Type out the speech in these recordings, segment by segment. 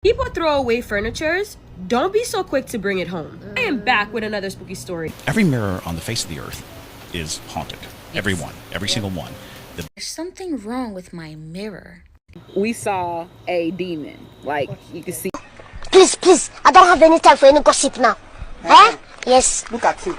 People throw away furnitures. Don't be so quick to bring it home. I am back with another spooky story. Every mirror on the face of the earth is haunted. Every one. Every single one. There's something wrong with my mirror. We saw a demon. Like, you can see. Please, I don't have any time for any gossip now. Huh? Yes. Look at it.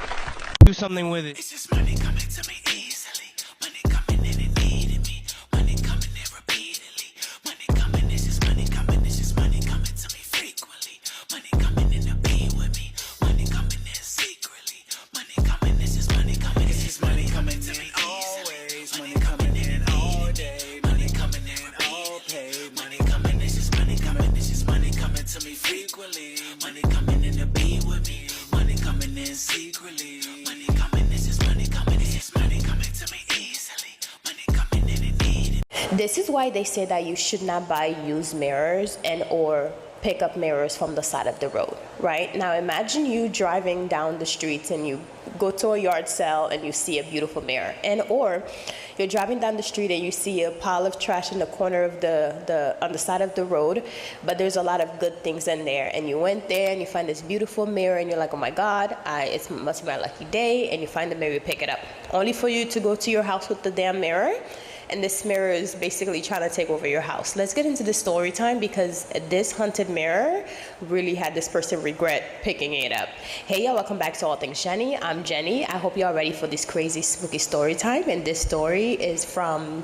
Do something with it. It's just money coming to me easily. Money coming in and needing me. Money coming in repeatedly. Money coming, it's just money coming. It's just money coming to me frequently. Money coming in to be with me. Money coming in secretly. Money coming, it's just money coming. It's just money coming to me always. Money coming in all day. Money coming in all paid. Money coming, it's just money coming. It's just money coming to me frequently. Money coming in to be with me. Money coming in secretly. Money coming, it's just money coming. It's just money coming to me easily. Money coming in and needed. This is why they say that you should not buy used mirrors and or pick up mirrors from the side of the road, right? Now imagine you driving down the streets and you go to a yard sale and you see a beautiful mirror, and or you're driving down the street and you see a pile of trash in the corner of on the side of the road, but there's a lot of good things in there, and you went there and you find this beautiful mirror and you're like, oh my god, it must be my lucky day, and you find the mirror, you pick it up, only for you to go to your house with the damn mirror, and this mirror is basically trying to take over your house. Let's get into the story time, because this haunted mirror really had this person regret picking it up. Hey y'all, welcome back to All Things Jenny. I'm Jenny. I hope y'all ready for this crazy spooky story time, and this story is from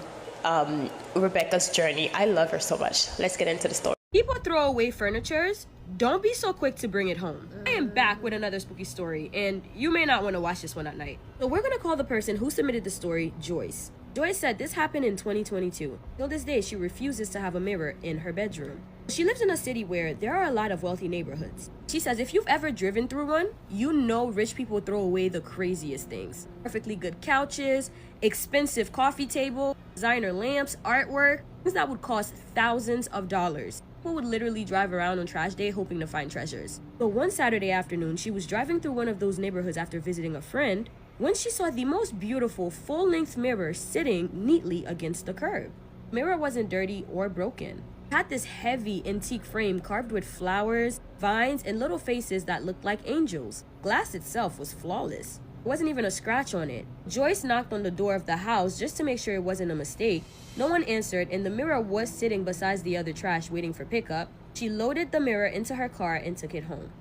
Rebecca's journey. I love her so much. Let's get into the story. People throw away furnitures. Don't be so quick to bring it home. I am back with another spooky story, and you may not want to watch this one at night. So we're gonna call the person who submitted the story Joyce. Joyce said this happened in 2022. Till this day, she refuses to have a mirror in her bedroom. She lives in a city where there are a lot of wealthy neighborhoods. She says if you've ever driven through one, you know rich people throw away the craziest things. Perfectly good couches, expensive coffee table, designer lamps, artwork, things that would cost thousands of dollars. People would literally drive around on trash day hoping to find treasures. So one Saturday afternoon, she was driving through one of those neighborhoods after visiting a friend when she saw the most beautiful full-length mirror sitting neatly against the curb. The mirror wasn't dirty or broken. It had this heavy antique frame carved with flowers, vines, and little faces that looked like angels. Glass itself was flawless. There wasn't even a scratch on it. Joyce knocked on the door of the house just to make sure it wasn't a mistake. No one answered, and the mirror was sitting beside the other trash waiting for pickup. She loaded the mirror into her car and took it home.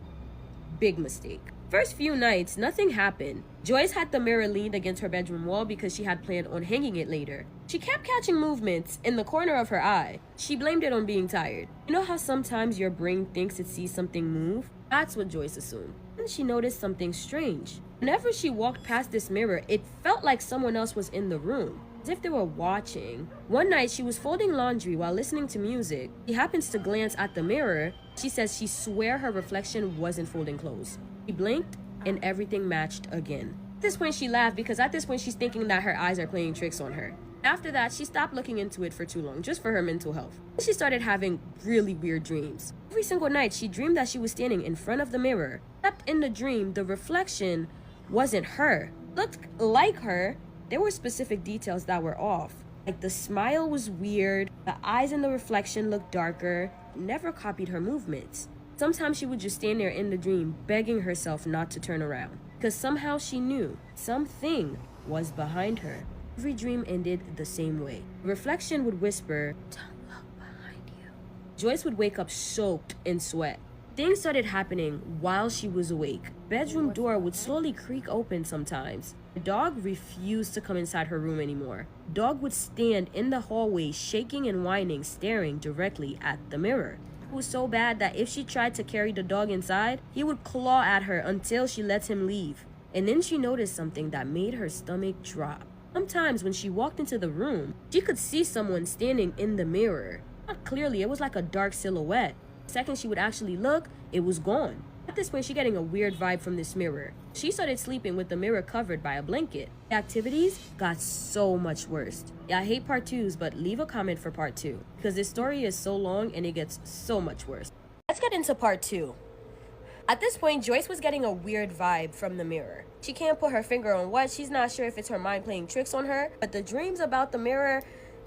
Big mistake. First few nights, nothing happened. Joyce had the mirror leaned against her bedroom wall because she had planned on hanging it later. She kept catching movements in the corner of her eye. She blamed it on being tired. You know how sometimes your brain thinks it sees something move? That's what Joyce assumed. Then she noticed something strange. Whenever she walked past this mirror, it felt like someone else was in the room, as if they were watching. One night, she was folding laundry while listening to music. She happens to glance at the mirror. She says she swear her reflection wasn't folding clothes. She blinked and everything matched again. At this point, she laughed because at this point, she's thinking that her eyes are playing tricks on her. After that, she stopped looking into it for too long, just for her mental health. She started having really weird dreams. Every single night, she dreamed that she was standing in front of the mirror. Except in the dream, the reflection wasn't her. It looked like her. There were specific details that were off. Like the smile was weird, the eyes in the reflection looked darker. It never copied her movements. Sometimes she would just stand there in the dream, begging herself not to turn around, because somehow she knew something was behind her. Every dream ended the same way. The reflection would whisper, "Don't look behind you." Joyce would wake up soaked in sweat. Things started happening while she was awake. Bedroom door would slowly creak open sometimes. The dog refused to come inside her room anymore. Dog would stand in the hallway, shaking and whining, staring directly at the mirror. It was so bad that if she tried to carry the dog inside, he would claw at her until she lets him leave. And then she noticed something that made her stomach drop. Sometimes when she walked into the room, she could see someone standing in the mirror. Not clearly, it was like a dark silhouette. The second she would actually look, it was gone. At this point, she's getting a weird vibe from this mirror. She started sleeping with the mirror covered by a blanket. The activities got so much worse. Yeah, I hate part 2s, but leave a comment for part 2, because this story is so long and it gets so much worse. Let's get into part 2. At this point, Joyce was getting a weird vibe from the mirror. She can't put her finger on what. She's not sure if it's her mind playing tricks on her, but the dreams about the mirror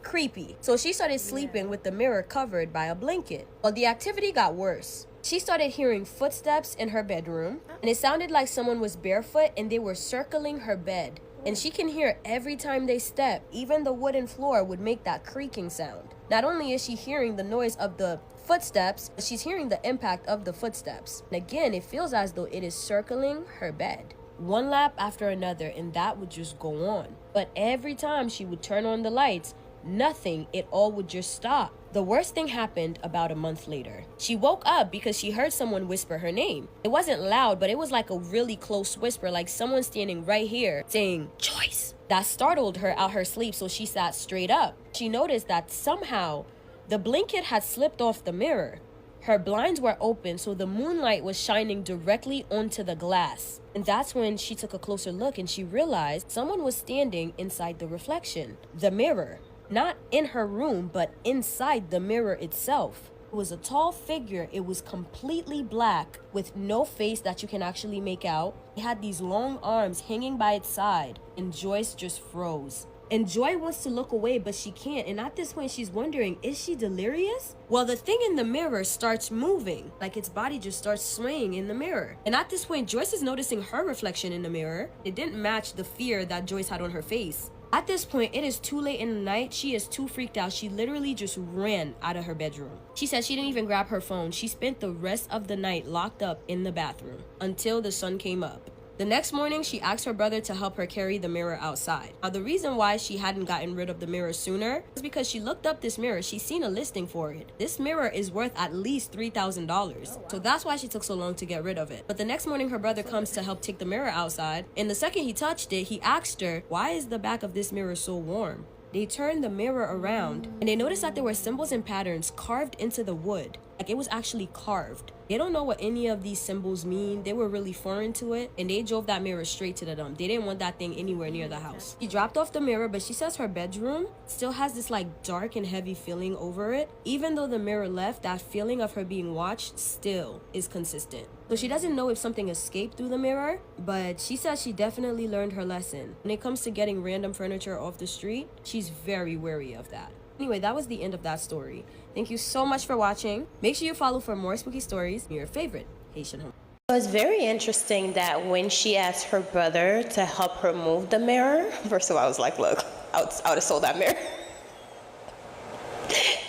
creepy. So she started sleeping with the mirror covered by a blanket. Well, the activity got worse. She started hearing footsteps in her bedroom, and it sounded like someone was barefoot and they were circling her bed. And she can hear every time they step, even the wooden floor would make that creaking sound. Not only is she hearing the noise of the footsteps, but she's hearing the impact of the footsteps. And again, it feels as though it is circling her bed. One lap after another, and that would just go on. But every time she would turn on the lights, nothing, it all would just stop. The worst thing happened about a month later. She woke up because she heard someone whisper her name. It wasn't loud, but it was like a really close whisper, like someone standing right here saying, "Joyce." That startled her out her sleep, so she sat straight up. She noticed that somehow the blanket had slipped off the mirror. Her blinds were open, so the moonlight was shining directly onto the glass. And that's when she took a closer look and she realized someone was standing inside the reflection, the mirror. Not in her room, but inside the mirror itself. It was a tall figure. It was completely black with no face that you can actually make out. It had these long arms hanging by its side, and Joyce just froze. And Joy wants to look away, but she can't. And at this point, she's wondering, is she delirious? Well, the thing in the mirror starts moving, like its body just starts swaying in the mirror. And at this point, Joyce is noticing her reflection in the mirror. It didn't match the fear that Joyce had on her face. At this point, it is too late in the night. She is too freaked out. She literally just ran out of her bedroom. She said she didn't even grab her phone. She spent the rest of the night locked up in the bathroom until the sun came up. The next morning, she asked her brother to help her carry the mirror outside. Now, the reason why she hadn't gotten rid of the mirror sooner is because she looked up this mirror. She's seen a listing for it. This mirror is worth at least $3,000. So that's why she took so long to get rid of it. But the next morning, her brother comes to help take the mirror outside. And the second he touched it, he asked her, "Why is the back of this mirror so warm?" They turned the mirror around and they noticed that there were symbols and patterns carved into the wood. Like it was actually carved. They don't know what any of these symbols mean. They were really foreign to it, and they drove that mirror straight to the dump. They didn't want that thing anywhere near the house. She dropped off the mirror, but she says her bedroom still has this like dark and heavy feeling over it. Even though the mirror left, that feeling of her being watched still is consistent. So she doesn't know if something escaped through the mirror, but she says she definitely learned her lesson. When it comes to getting random furniture off the street, she's very wary of that. Anyway, that was the end of that story. Thank you so much for watching. Make sure you follow for more spooky stories in your favorite Haitian home. It was very interesting that when she asked her brother to help her move the mirror, first of all, I was like, look, I would have sold that mirror.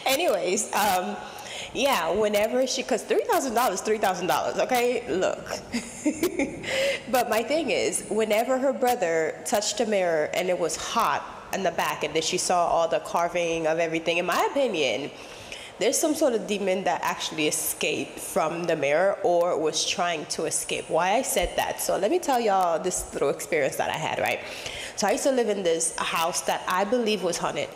Anyways, yeah, whenever she, because $3,000, $3,000, okay? Look. But my thing is, whenever her brother touched the mirror and it was hot in the back and then she saw all the carving of everything, in my opinion, there's some sort of demon that actually escaped from the mirror or was trying to escape. Why I said that? So let me tell y'all this little experience that I had, right? So I used to live in this house that I believe was haunted.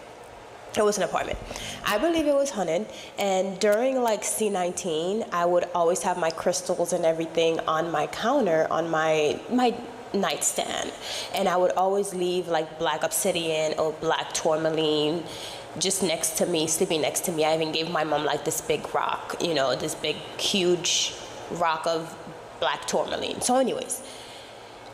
It was an apartment. I believe it was haunted, and during like C19, I would always have my crystals and everything on my counter, on my nightstand, and I would always leave like black obsidian or black tourmaline just next to me, sleeping next to me. I even gave my mom like this big rock, you know, this big, huge rock of black tourmaline. So anyways,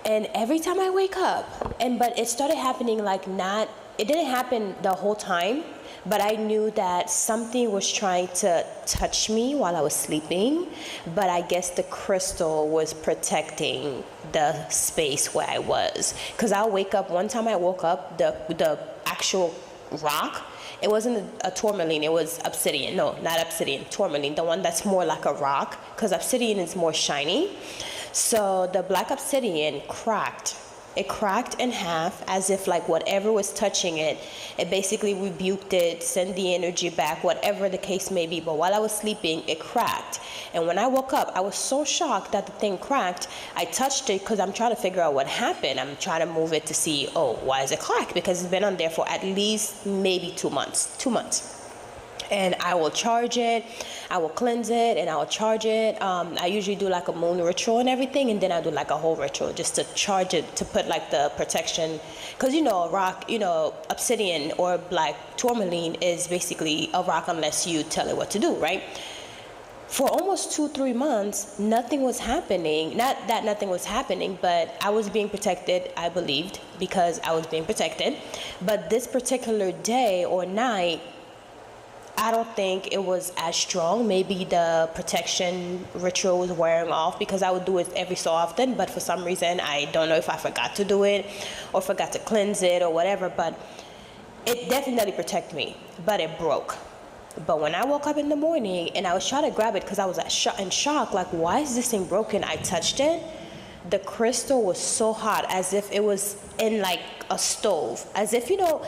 and every time I wake up, but it started happening like it didn't happen the whole time, but I knew that something was trying to touch me while I was sleeping, but I guess the crystal was protecting the space where I was. Because I'll wake up, one time I woke up, the actual rock, it wasn't a tourmaline, it was obsidian. No, not obsidian, tourmaline, the one that's more like a rock, because obsidian is more shiny. So the black obsidian cracked. It cracked in half as if like whatever was touching it, it basically rebuked it, sent the energy back, whatever the case may be. But while I was sleeping, it cracked. And when I woke up, I was so shocked that the thing cracked. I touched it because I'm trying to figure out what happened. I'm trying to move it to see, oh, why is it cracked? Because it's been on there for at least maybe 2 months. 2 months. And I will charge it, I will cleanse it, and I will charge it. I usually do like a moon ritual and everything, and then I do like a whole ritual just to charge it, to put like the protection. Because you know, a rock, you know, obsidian or black tourmaline is basically a rock unless you tell it what to do, right? For almost 2-3 months, nothing was happening. Not that nothing was happening, but I was being protected, I believed, because I was being protected. But this particular day or night, I don't think it was as strong. Maybe the protection ritual was wearing off, because I would do it every so often, but for some reason, I don't know if I forgot to do it or forgot to cleanse it or whatever, but it definitely protected me, but it broke. But when I woke up in the morning and I was trying to grab it because I was in shock, like, why is this thing broken? I touched it. The crystal was so hot, as if it was in like a stove, as if, you know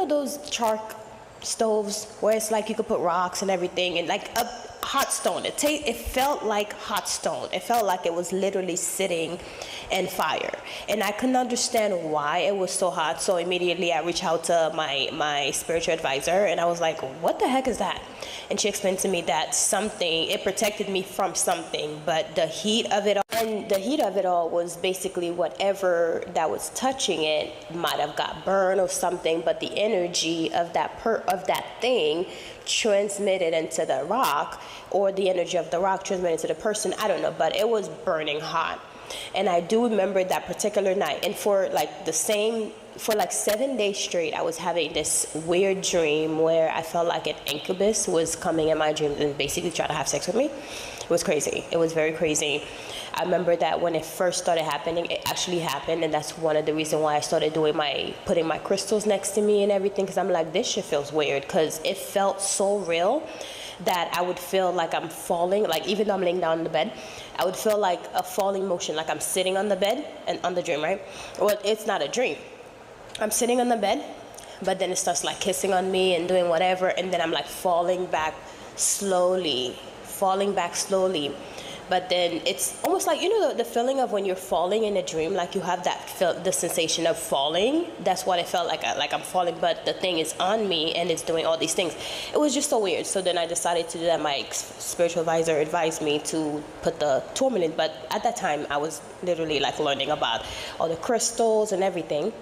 those charcoal stoves where it's like you could put rocks and everything, and like a hot stone. It felt like hot stone. It felt like it was literally sitting in fire, and I couldn't understand why it was so hot. So immediately I reached out to my spiritual advisor, and I was like, what the heck is that? And she explained to me that it protected me from something, but the heat of it all was basically whatever that was touching it might have got burned or something, but the energy of that thing transmitted into the rock, or the energy of the rock transmitted to the person, I don't know, but it was burning hot. And I do remember that particular night, and for like 7 days straight, I was having this weird dream where I felt like an incubus was coming in my dreams and basically trying to have sex with me. It was crazy. It was very crazy. I remember that when it first started happening, it actually happened, and that's one of the reasons why I started putting my crystals next to me and everything, because I'm like, this shit feels weird, because it felt so real that I would feel like I'm falling, like even though I'm laying down in the bed, I would feel like a falling motion, like I'm sitting on the bed, and on the dream, right? Well, it's not a dream. I'm sitting on the bed, but then it starts like kissing on me and doing whatever, and then I'm like falling back slowly. But then it's almost like, the feeling of when you're falling in a dream, like you have the sensation of falling. That's what it felt like I'm falling, but the thing is on me and it's doing all these things. It was just so weird. So then I decided to do that. My spiritual advisor advised me to put the tourmaline, but at that time I was literally like learning about all the crystals and everything.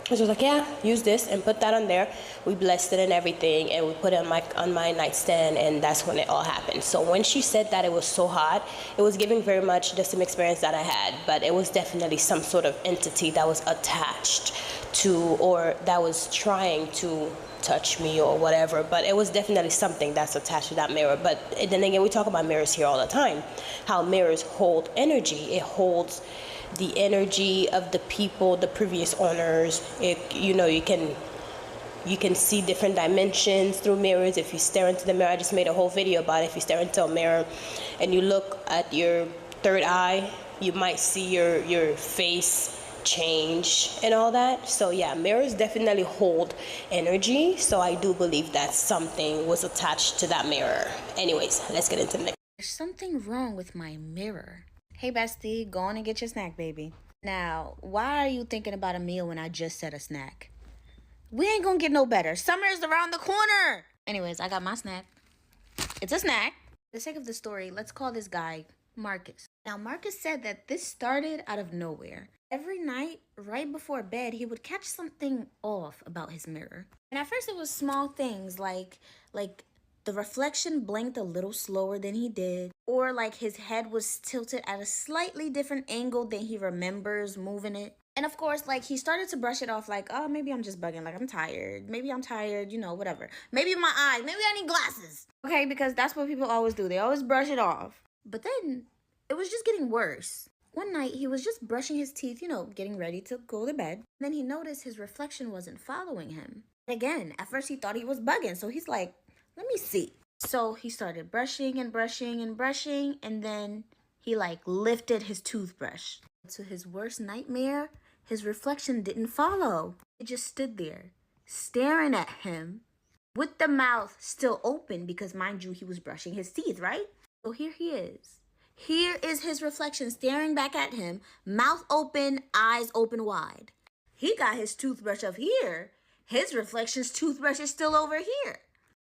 She was like, yeah, use this and put that on there. We blessed it and everything, and we put it on my nightstand, and that's when it all happened. So when she said that it was so hot, it was giving very much the same experience that I had, but it was definitely some sort of entity that was attached to, or that was trying to touch me or whatever, but it was definitely something that's attached to that mirror. But then again, we talk about mirrors here all the time, how mirrors hold energy. It holds the energy of the people, the previous owners. You can see different dimensions through mirrors. If you stare into the mirror, I just made a whole video about it. If you stare into a mirror and you look at your third eye, you might see your face change and all that. So yeah, mirrors definitely hold energy. So I do believe that something was attached to that mirror. Anyways, let's get into the next. There's something wrong with my mirror. Hey, bestie, go on and get your snack, baby. Now, why are you thinking about a meal when I just said a snack? We ain't gonna get no better. Summer is around the corner. Anyways, I got my snack. It's a snack. For the sake of the story, let's call this guy Marcus. Now, Marcus said that this started out of nowhere. Every night, right before bed, he would catch something off about his mirror. And at first, it was small things like the reflection blinked a little slower than he did, or like his head was tilted at a slightly different angle than he remembers moving it. And of course, like, he started to brush it off like, oh, maybe I'm just bugging, like I'm tired, whatever. Maybe my eyes, maybe I need glasses. Okay, because that's what people always do. They always brush it off. But then it was just getting worse. One night, he was just brushing his teeth, getting ready to go to bed. Then he noticed his reflection wasn't following him. Again, at first he thought he was bugging, so he's like, let me see. So he started brushing and brushing and brushing, and then he lifted his toothbrush. To his worst nightmare, his reflection didn't follow. It just stood there, staring at him, with the mouth still open, because mind you, he was brushing his teeth, right? So here he is. Here is his reflection staring back at him, mouth open, eyes open wide. He got his toothbrush up here. His reflection's toothbrush is still over here.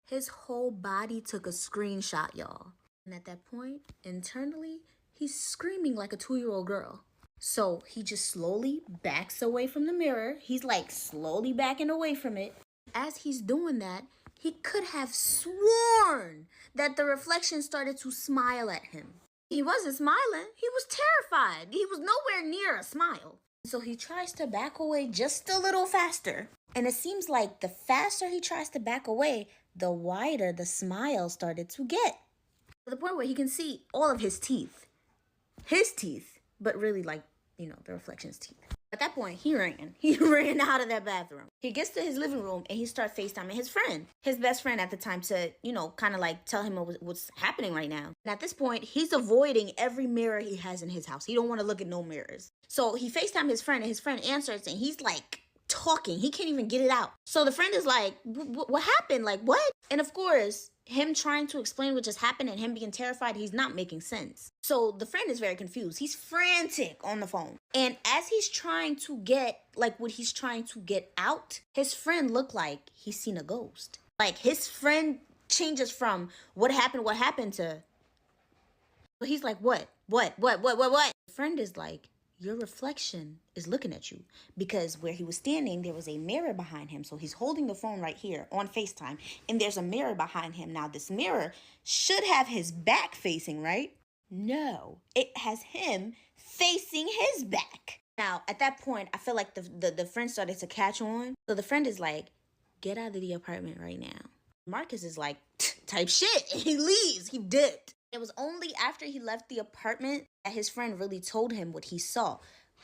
His whole body took a screenshot, y'all. And at that point, internally, he's screaming like a 2-year-old girl. So he just slowly backs away from the mirror. He's slowly backing away from it. As he's doing that, He could have sworn that the reflection started to smile at him. He wasn't smiling. He was terrified. He was nowhere near a smile. So he tries to back away just a little faster. And it seems like the faster he tries to back away, the wider the smile started to get. To the point where he can see all of his teeth. His teeth, but really like, the reflection's teeth. At that point, he ran. He ran out of that bathroom. He gets to his living room and he starts FaceTiming his friend, his best friend at the time, to, kind of like tell him what's happening right now. And at this point, he's avoiding every mirror he has in his house. He don't want to look at no mirrors. So he FaceTimed his friend and his friend answers and he's like talking. He can't even get it out. So the friend is like, what happened? Like, what? And of course, him trying to explain what just happened and him being terrified, he's not making sense. So the friend is very confused. He's frantic on the phone. And as he's trying to get, what he's trying to get out, his friend looked like he's seen a ghost. Like, his friend changes from what happened to... So he's like, what? The friend is like, your reflection is looking at you, because where he was standing, there was a mirror behind him. So he's holding the phone right here on FaceTime, and there's a mirror behind him. Now, this mirror should have his back facing, right? No, it has him facing his back. Now, at that point, I feel like the friend started to catch on. So the friend is like, get out of the apartment right now. Marcus is like, type shit, and he leaves. He dipped. It was only after he left the apartment that his friend really told him what he saw,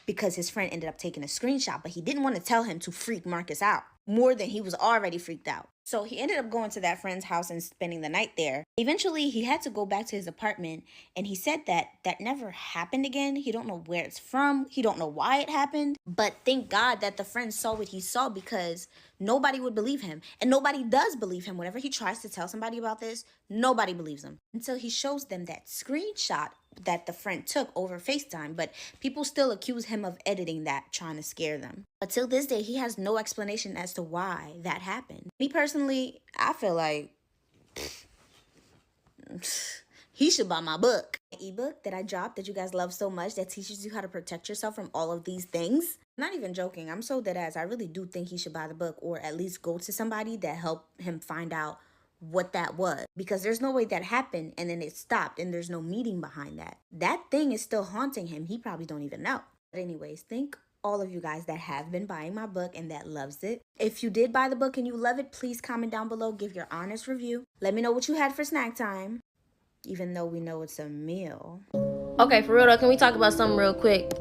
because his friend ended up taking a screenshot, but he didn't want to tell him to freak Marcus out more than he was already freaked out. So he ended up going to that friend's house and spending the night there. Eventually, he had to go back to his apartment, and he said that never happened again. He don't know where it's from. He don't know why it happened. But thank God that the friend saw what he saw, because nobody would believe him. And nobody does believe him. Whenever he tries to tell somebody about this, nobody believes him until he shows them that screenshot that the friend took over FaceTime, but people still accuse him of editing that, trying to scare them. But till this day, he has no explanation as to why that happened. Me personally, I feel like he should buy my book. An ebook that I dropped that you guys love so much, that teaches you how to protect yourself from all of these things. I'm not even joking. I'm so dead ass. I really do think he should buy the book, or at least go to somebody that helped him find out what that was, because there's no way that happened and then it stopped and there's no meaning behind that. That thing is still haunting him. He probably don't even know. But anyways, thank all of you guys that have been buying my book and that loves it. If you did buy the book and you love it, please comment down below, give your honest review. Let me know what you had for snack time, even though we know it's a meal. Okay, for real though, can we talk about something real quick?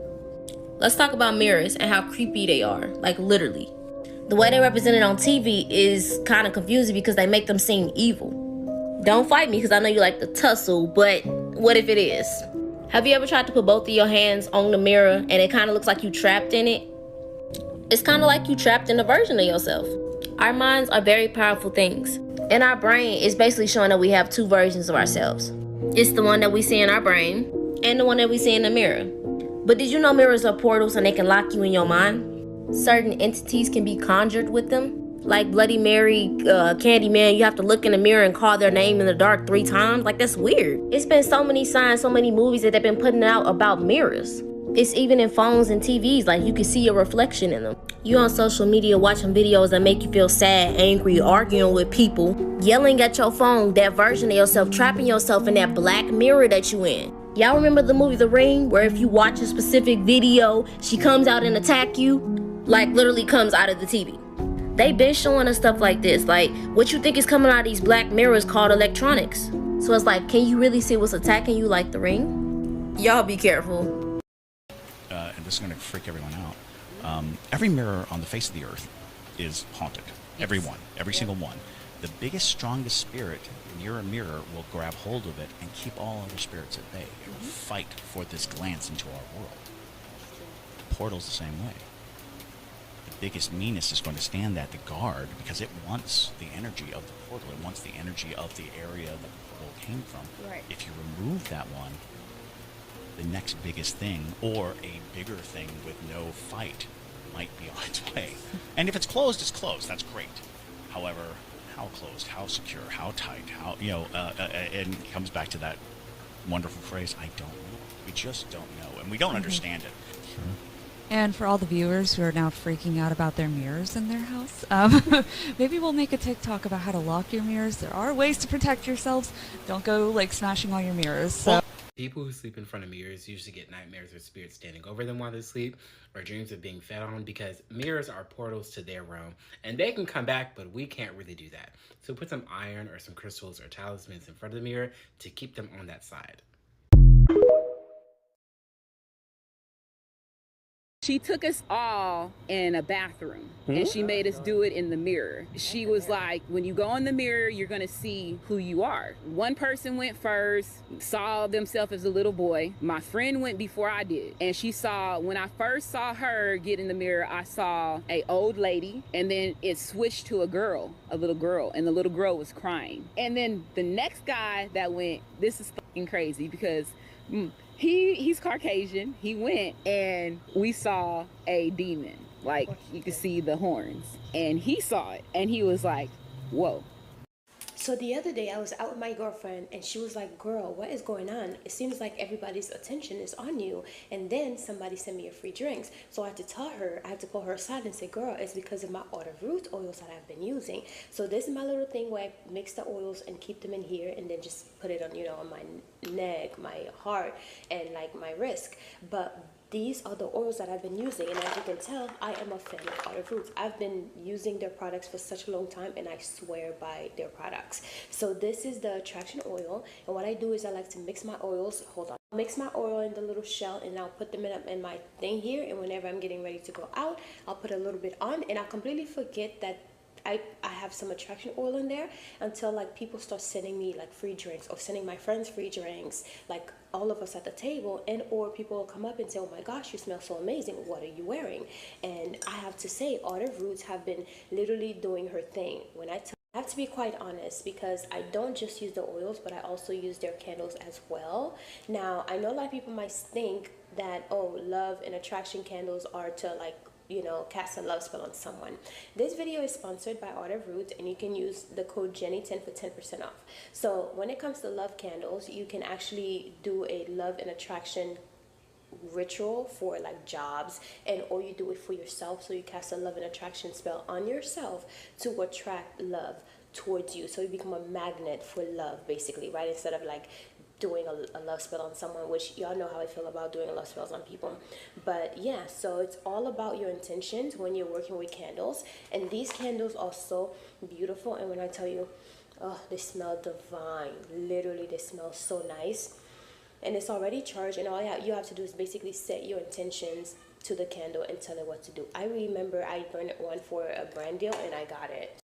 Let's talk about mirrors and how creepy they are, like literally. The way they're represented on TV is kind of confusing because they make them seem evil. Don't fight me because I know you like to tussle, but what if it is? Have you ever tried to put both of your hands on the mirror and it kind of looks like you trapped in it? It's kind of like you trapped in a version of yourself. Our minds are very powerful things. And our brain is basically showing that we have two versions of ourselves. It's the one that we see in our brain and the one that we see in the mirror. But did you know mirrors are portals and they can lock you in your mind? Certain entities can be conjured with them. Like Bloody Mary, Candyman, you have to look in the mirror and call their name in the dark 3 times. Like, that's weird. It's been so many signs, so many movies that they've been putting out about mirrors. It's even in phones and TVs, like you can see your reflection in them. You on social media watching videos that make you feel sad, angry, arguing with people, yelling at your phone, that version of yourself, trapping yourself in that black mirror that you in. Y'all remember the movie The Ring, where if you watch a specific video, she comes out and attack you? Like, literally comes out of the TV. They've been showing us stuff like this. Like, what you think is coming out of these black mirrors called electronics. So it's like, can you really see what's attacking you like The Ring? Y'all be careful. And this is going to freak everyone out. Every mirror on the face of the earth is haunted. Every one. Every single one. The biggest, strongest spirit near a mirror will grab hold of it and keep all other spirits at bay. It will fight for this glance into our world. The portal's the same way. The biggest meanest is going to stand at the guard because it wants the energy of the portal. It wants the energy of the area that the portal came from. Right. If you remove that one, the next biggest thing, or a bigger thing with no fight, might be on its way. And if it's closed, it's closed. That's great. However, how closed, how secure, how tight, how, and it comes back to that wonderful phrase, I don't know. We just don't know. And we don't understand it. Sure. And for all the viewers who are now freaking out about their mirrors in their house, maybe we'll make a TikTok about how to lock your mirrors. There are ways to protect yourselves. Don't go like smashing all your mirrors. So. People who sleep in front of mirrors usually get nightmares with spirits standing over them while they sleep, or dreams of being fed on, because mirrors are portals to their realm, and they can come back, but we can't really do that. So put some iron or some crystals or talismans in front of the mirror to keep them on that side. She took us all in a bathroom and she made us do it in the mirror. She was like, when you go in the mirror, you're gonna see who you are. One person went first, saw themselves as a little boy. My friend went before I did. And she saw, when I first saw her get in the mirror, I saw an old lady, and then it switched to a girl, a little girl, and the little girl was crying. And then the next guy that went, this is fucking crazy because he's Caucasian. He went and we saw a demon. Like, you could see the horns. And he saw it and he was like, whoa. So the other day I was out with my girlfriend and she was like, girl, what is going on? It seems like everybody's attention is on you. And then somebody sent me a free drinks. So I had to tell her, I had to pull her aside and say, girl, it's because of my Eau de Root oils that I've been using. So this is my little thing where I mix the oils and keep them in here and then just put it on, on my neck, my heart, and like my wrist. But these are the oils that I've been using, and as you can tell, I am a fan of Eau de Root. I've been using their products for such a long time, and I swear by their products. So this is the attraction oil, and what I do is I like to mix my oils. Hold on. Mix my oil in the little shell, and I'll put them in my thing here, and whenever I'm getting ready to go out, I'll put a little bit on, and I completely forget that I have some attraction oil in there until like people start sending me like free drinks or sending my friends free drinks, like all of us at the table, and or people will come up and say, oh my gosh, you smell so amazing, what are you wearing? And I have to say, Eau de Roots have been literally doing her thing. I have to be quite honest, because I don't just use the oils, but I also use their candles as well. Now, I know a lot of people might think that, oh, love and attraction candles are to like, cast a love spell on someone. This video is sponsored by Eau de Root, and you can use the code Jenny10 for 10% off. So when it comes to love candles, you can actually do a love and attraction ritual for like jobs, and or you do it for yourself, so you cast a love and attraction spell on yourself to attract love towards you, so you become a magnet for love, basically, right? Instead of like doing a love spell on someone, which y'all know how I feel about doing love spells on people. But yeah, so it's all about your intentions when you're working with candles, and these candles are so beautiful. And when I tell you, oh, they smell divine. Literally, they smell so nice, and it's already charged, and all you have to do is basically set your intentions to the candle and tell it what to do. I remember I burned one for a brand deal and I got it.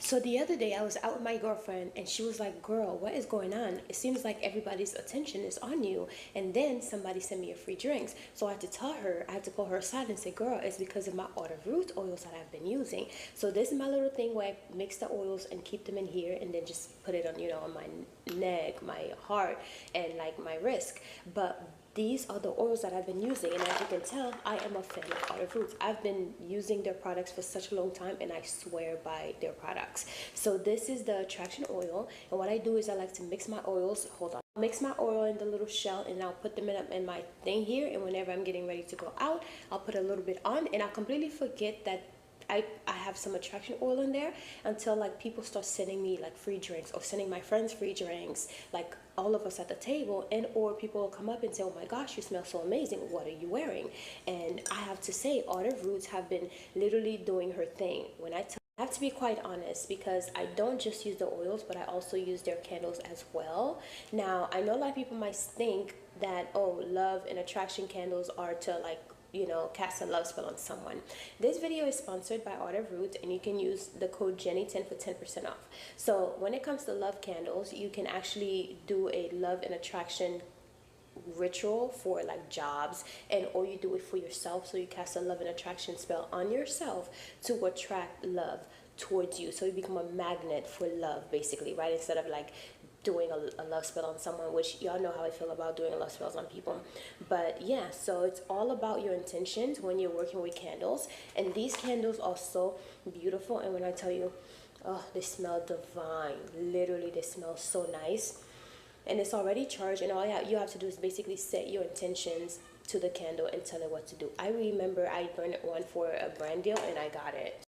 So the other day I was out with my girlfriend and she was like, girl, what is going on? It seems like everybody's attention is on you. And then somebody sent me a free drinks. So I had to tell her, I had to pull her aside and say, girl, it's because of my Eau de Root oils that I've been using. So this is my little thing where I mix the oils and keep them in here and then just put it on, on my neck, my heart, and like my wrist. But these are the oils that I've been using, and as you can tell, I am a fan of Eau de Root. I've been using their products for such a long time, and I swear by their products. So this is the attraction oil, and what I do is I like to mix my oils. Hold on. Mix my oil in the little shell, and I'll put them in my thing here, and whenever I'm getting ready to go out, I'll put a little bit on, and I completely forget that I have some attraction oil in there until like people start sending me like free drinks or sending my friends free drinks, like all of us at the table, and or people will come up and say, oh my gosh, you smell so amazing, what are you wearing? And I have to say, Eau de Roots have been literally doing her thing. I have to be quite honest, because I don't just use the oils, but I also use their candles as well. Now, I know a lot of people might think that, oh, love and attraction candles are to like, cast a love spell on someone. This video is sponsored by Eau de Root, and you can use the code Jenny10 for 10% off. So when it comes to love candles, you can actually do a love and attraction ritual for like jobs, and or you do it for yourself, so you cast a love and attraction spell on yourself to attract love towards you, so you become a magnet for love, basically, right? Instead of like doing a love spell on someone, which y'all know how I feel about doing love spells on people. But yeah, so it's all about your intentions when you're working with candles, and these candles are so beautiful. And when I tell you, oh, they smell divine. Literally, they smell so nice, and it's already charged, and all you have to do is basically set your intentions to the candle and tell it what to do. I remember I burned one for a brand deal and I got it.